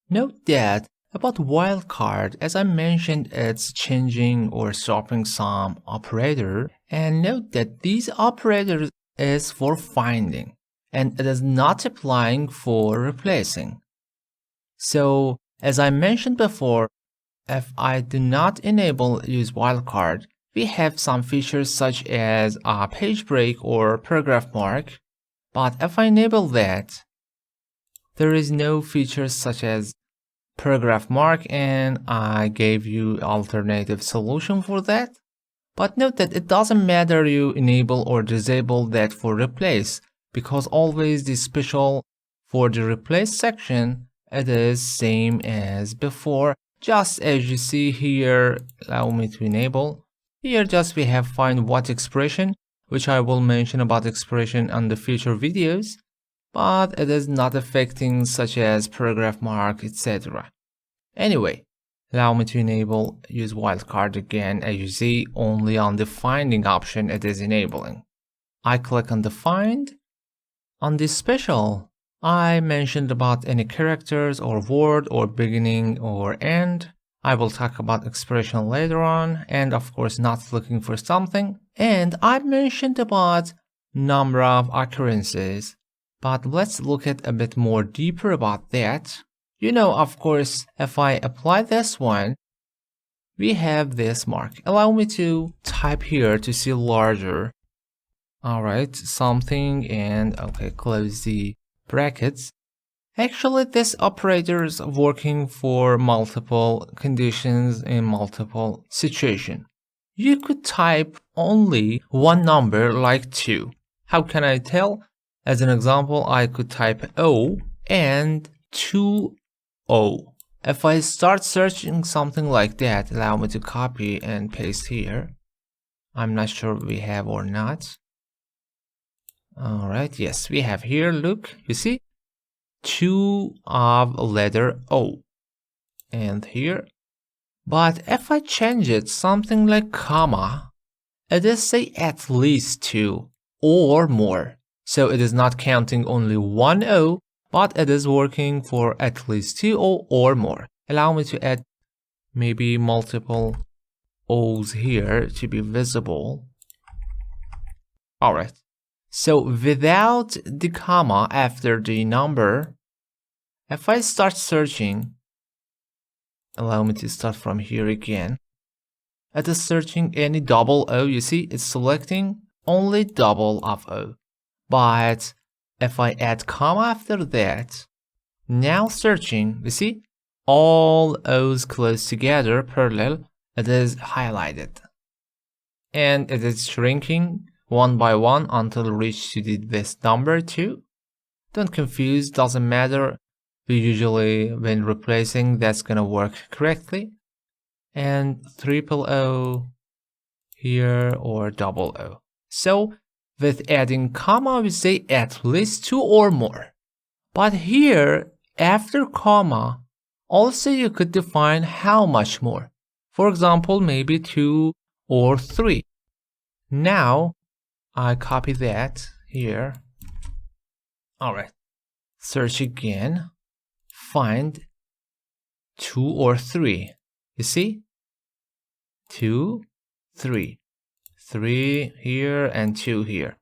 Note that about wildcard, as I mentioned, it's changing or swapping some operator, and note that these operators is for finding and it is not applying for replacing. So as I mentioned before, if I do not enable use wildcard, we have some features such as a page break or paragraph mark, but if I enable that, there is no features such as paragraph mark, and I gave you alternative solution for that. But note that it doesn't matter you enable or disable that for replace, because always the special for the replace section, it is same as before. Just as you see here, allow me to enable. Here just we have find what expression, which I will mention about expression on the future videos, but it is not affecting such as paragraph mark, etc. Anyway, allow me to enable use wildcard again. As you see, only on the finding option it is enabling. I click on the find. On the special, I mentioned about any characters or word or beginning or end. I will talk about expression later on, and of course not looking for something. And I mentioned about number of occurrences, but let's look at a bit more deeper about that. You know, of course, if I apply this one, we have this mark. Allow me to type here to see larger. Alright, something, and okay, close the brackets. Actually, this operator is working for multiple conditions in multiple situations. You could type only one number like 2. How can I tell? As an example, I could type O and 2 O. If I start searching something like that, allow me to copy and paste here. I'm not sure we have or not. Alright, yes, we have here, look, you see? 2 of letter O. And here. But if I change it something like comma, it is say at least 2 or more. So it is not counting only one O, but it is working for at least 2 O or more. Allow me to add maybe multiple O's here to be visible. Alright. So without the comma after the number, if I start searching, allow me to start from here again. It is searching any double O, you see, it's selecting only double of O. But if I add comma after that, now searching, you see, all O's close together, parallel, it is highlighted. And it is shrinking one by one until it reaches to this number 2. Don't confuse, doesn't matter. We usually, when replacing, that's gonna work correctly. And triple O here or double O. So with adding comma, we say at least 2 or more. But here, after comma, also you could define how much more. For example, maybe 2 or 3. Now, I copy that here. Alright. Search again. Find 2 or 3. You see? 2, 3. 3 here and 2 here.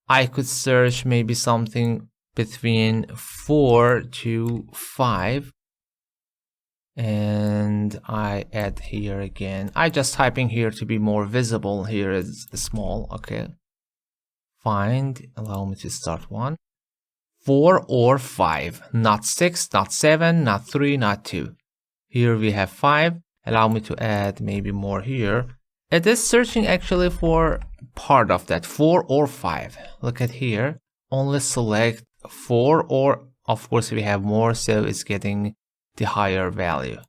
I could search maybe something between 4 to 5. And I add here again. I just typing here to be more visible. Here is small, okay. Find, allow me to start one. 4 or 5, not 6, not 7, not 3, not 2. Here we have 5. Allow me to add maybe more here. It is searching actually for part of that, 4 or 5. Look at here. Only select 4 or, of course, we have more, so it's getting the higher value.